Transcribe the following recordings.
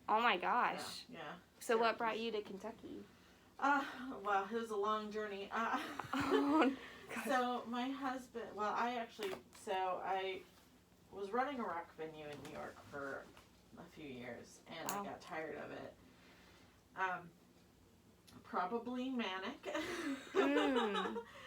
Oh my gosh. Yeah. So what brought you to Kentucky? Well, it was a long journey. Oh, gosh. So my husband, I was running a rock venue in New York for a few years, and Wow. I got tired of it. Probably manic.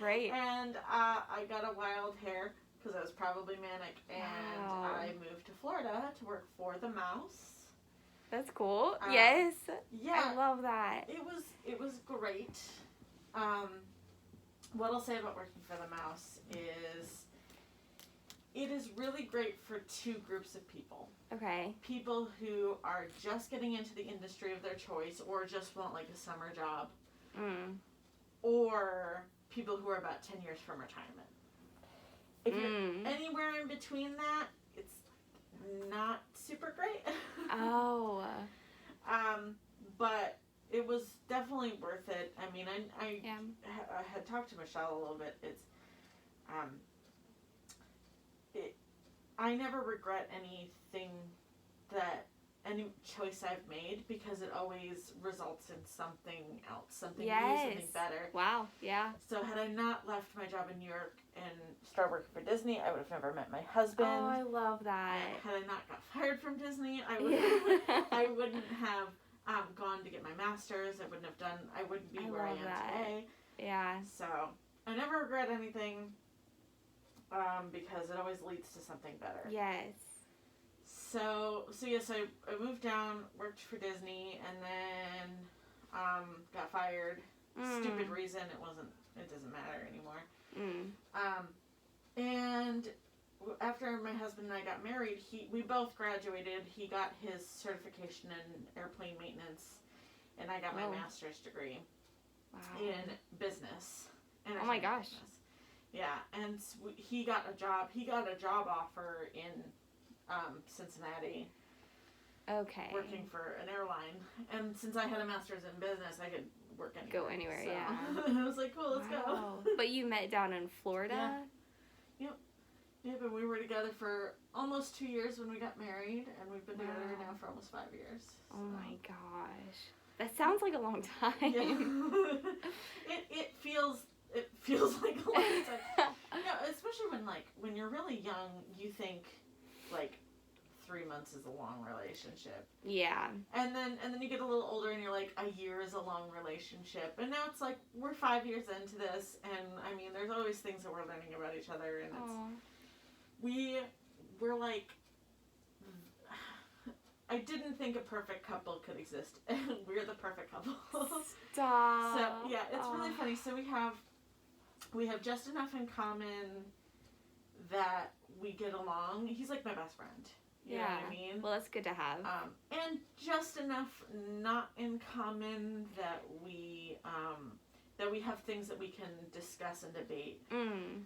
Right. And I got a wild hair because I was probably manic, and Wow. I moved to Florida to work for the Mouse. That's cool. Yes. Yeah. I love that. It was great. What I'll say about working for the Mouse is it is really great for two groups of people. Okay. People who are just getting into the industry of their choice or just want like a summer job. Or people who are about 10 years from retirement. If you're anywhere in between that, it's not super great. Oh. But it was definitely worth it. I mean, I had talked to Michelle a little bit. I never regret any choice I've made because it always results in something else, something new, something better. Wow, yeah. So had I not left my job in New York and started working for Disney, I would have never met my husband. Oh, I love that. Had I not got fired from Disney, I wouldn't have gone to get my master's. I wouldn't be where I am today. Yeah. So I never regret anything because it always leads to something better. Yes. So yes, I moved down, worked for Disney, and then got fired. Stupid reason. It doesn't matter anymore. And after my husband and I got married, we both graduated. He got his certification in airplane maintenance, and I got my master's degree in business. Oh my gosh. Business. Yeah, and he got a job offer in Cincinnati. Okay. Working for an airline, and since I had a master's in business, I could work anywhere. Go anywhere, so. yeah. I was like, cool, let's go. But you met down in Florida? Yeah. Yep, and we were together for almost 2 years when we got married, and we've been together now for almost 5 years. So. Oh my gosh. That sounds like a long time. Yeah. it feels like a long time. Especially when you're really young, you think like 3 months is a long relationship. Yeah. And then you get a little older and you're like, a year is a long relationship. And now it's like we're 5 years into this, and I mean there's always things that we're learning about each other, and we're like, I didn't think a perfect couple could exist, and we're the perfect couple. Stop. So yeah, it's really funny. So we have just enough in common that we get along. He's like my best friend. You know what I mean? Well, that's good to have. And just enough not in common that we have things that we can discuss and debate.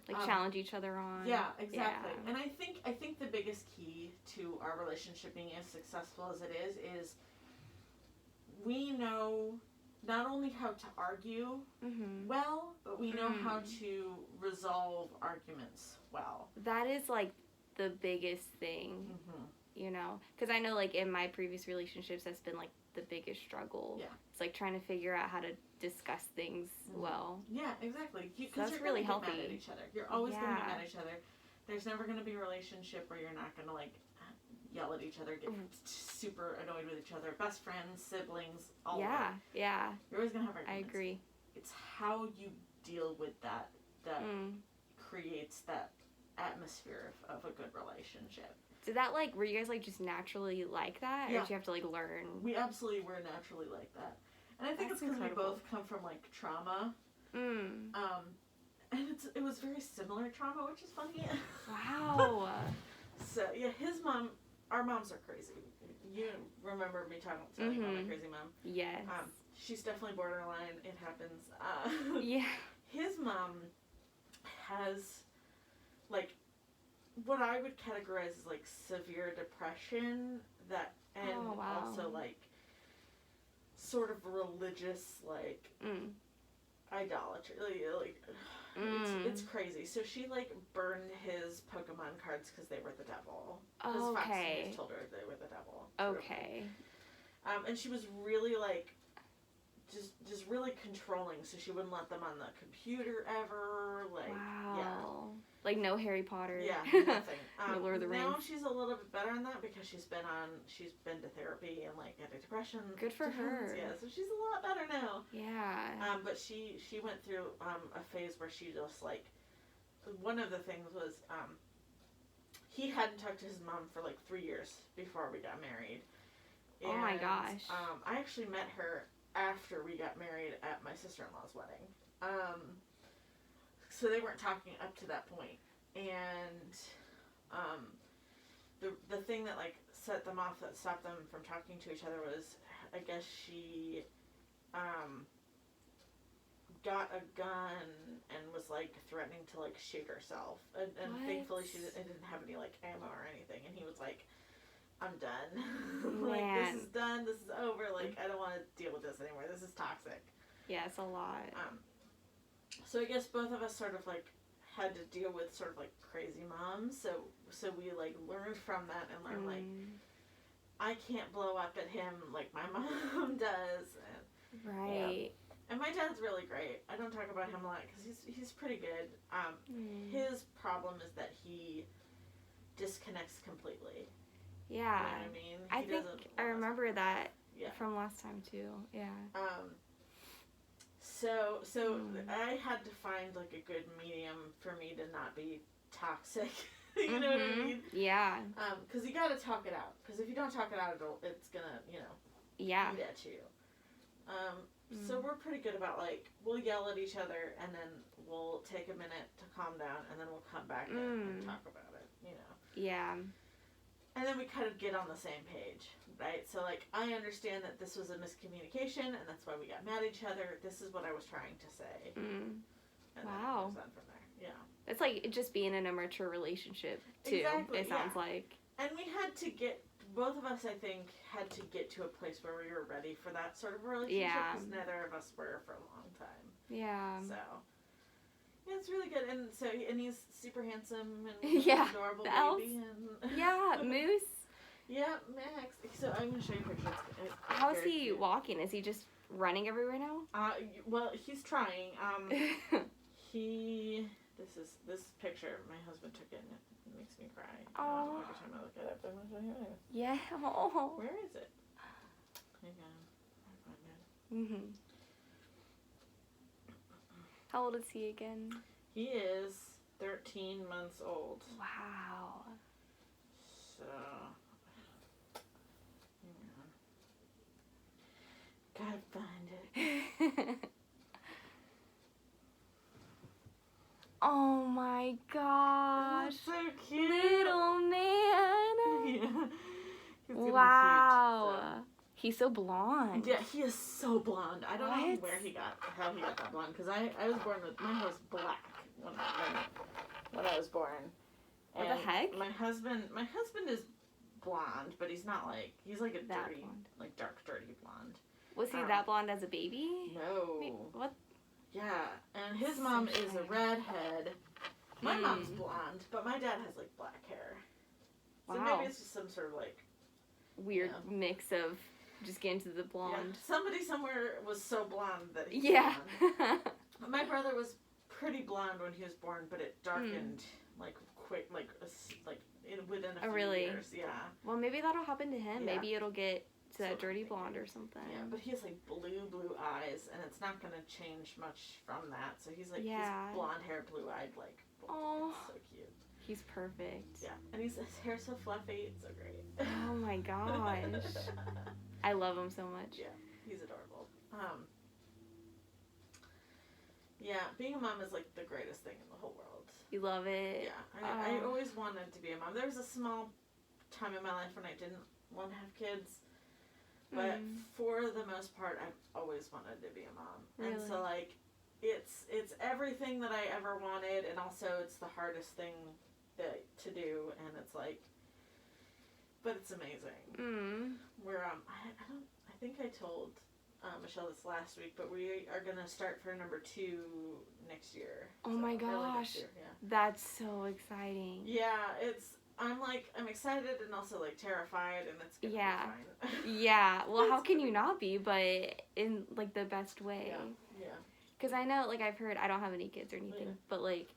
Like challenge each other on. Yeah, exactly. Yeah. And I think the biggest key to our relationship being as successful as it is we know not only how to argue well, but we know how to resolve arguments well. That is like the biggest thing, you know, because I know like in my previous relationships that's been like the biggest struggle. Yeah. It's like trying to figure out how to discuss things well. Yeah, exactly. That's you're really gonna get healthy. mad at each other. You're always going to get mad at each other. There's never going to be a relationship where you're not going to like yell at each other, get super annoyed with each other. Best friends, siblings, all of it. Yeah. You're always going to have arguments. I agree. It's how you deal with that creates that atmosphere of a good relationship. Did that like, were you guys like just naturally like that? Or did you have to like learn? We absolutely were naturally like that. And I think it's because we both come from like trauma. And it was very similar trauma, which is funny. Wow. So yeah, our moms are crazy. You remember me telling you about my crazy mom? Yes. She's definitely borderline. It happens. Yeah. His mom has like what I would categorize as like severe depression also like sort of religious like idolatry. Like it's crazy. So she like burned his Pokemon cards because they were the devil. His Fox News told her they were the devil. Okay. And she was really like, just really controlling, so she wouldn't let them on the computer ever. Like, wow. yeah. Like no Harry Potter. Yeah, nothing. No Lord of the Rings. Now she's a little bit better on that because she's been to therapy and like antidepressant. Good for her. Yeah, so she's a lot better now. Yeah. But she went through a phase where she just like, one of the things was he hadn't talked to his mom for like 3 years before we got married. And, oh my gosh. I actually met her after we got married at my sister-in-law's wedding. So they weren't talking up to that point. And the thing that like set them off, that stopped them from talking to each other, was I guess she got a gun and was like threatening to like shoot herself. And thankfully it didn't have any like ammo or anything. And he was like, I'm done. Like, this is done. This is over. Like, I don't want to deal with this anymore. This is toxic. Yeah, it's a lot. So I guess both of us sort of like had to deal with sort of like crazy moms. So we like learned from that and learned like, I can't blow up at him like my mom does. And, right. Yeah. And my dad's really great. I don't talk about him a lot because he's pretty good. His problem is that he disconnects completely. Yeah. You know what I mean? I think I remember that from last time too. Yeah. So I had to find like a good medium for me to not be toxic. You know what I mean? Yeah. Because you got to talk it out. Because if you don't talk it out, it's gonna, eat at you. So we're pretty good about like, we'll yell at each other and then we'll take a minute to calm down and then we'll come back and talk about it. Yeah. And then we kind of get on the same page, right? So, like, I understand that this was a miscommunication, and that's why we got mad at each other. This is what I was trying to say. And wow. then it goes on from there. Yeah. It's like just being in a mature relationship, too. Exactly, it sounds like. And we had to both of us, I think, had to get to a place where we were ready for that sort of relationship. Yeah. Because neither of us were for a long time. Yeah. So... yeah, it's really good, and he's super handsome and adorable baby. And yeah, Moose. Yeah, Max. So I'm gonna show you pictures. How is he walking? Is he just running everywhere now? Well, he's trying. This picture my husband took it, and it makes me cry. Oh. Every time I look at it, but I'm gonna show you anyway. Yeah. Oh. Where is it? Hang on. Mhm. How old is he again? He is 13 months old. Wow. So, hang on. Gotta find it. Oh my gosh. That's so cute. Little man. Yeah. He's wow. Huge, so. He's so blonde. Yeah, he is so blonde. I don't know how he got that blonde, because I was born with, mine was black when I was born. What the heck? My husband is blonde, but he's not like, he's like a that dirty, blonde. like dark, dirty blonde. Was he that blonde as a baby? No. Wait, what? Yeah, and his mom is a redhead. My mom's blonde, but my dad has like black hair. So maybe it's just some sort of like weird mix of just getting to the blonde. Yeah. Somebody somewhere was so blonde that he blonde. My brother was pretty blonde when he was born, but it darkened like quick, within a few years. Yeah. Well, maybe that'll happen to him. Yeah. Maybe it'll get to that dirty blonde or something. Yeah, but he has like blue eyes, and it's not gonna change much from that. So he's like he's blonde hair, blue eyed, like. Oh. So cute. He's perfect. Yeah, and his hair's so fluffy. It's so great. Oh my gosh. I love him so much. Yeah, he's adorable. Yeah, being a mom is like the greatest thing in the whole world. You love it? Yeah, I always wanted to be a mom. There was a small time in my life when I didn't want to have kids, but for the most part, I've always wanted to be a mom. Really? And so like, it's everything that I ever wanted, and also it's the hardest thing to do, and it's like, but it's amazing. We're I think I told Michelle this last week, but we are gonna start for number 2 next year. Oh my gosh, year, yeah. that's so exciting. Yeah, I'm excited and also like terrified, and it's gonna Yeah. be fine. Yeah. Well, how can you not be? But in like the best way. Yeah. Because I know, like, I've heard, I don't have any kids or anything, but like,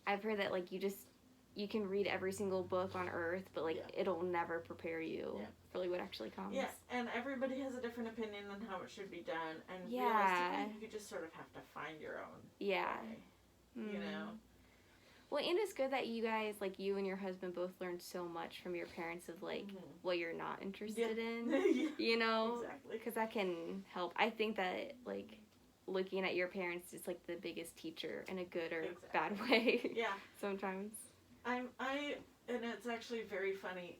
I've heard that like you can read every single book on earth, but like it'll never prepare you for like what actually comes. Yeah, and everybody has a different opinion on how it should be done, and realistically, you just sort of have to find your own way, you know? Well, and it's good that you guys, like you and your husband, both learned so much from your parents of like what you're not interested in, you know? Exactly. Because that can help. I think that like looking at your parents is like the biggest teacher in a good or bad way. Yeah. Sometimes. And it's actually very funny.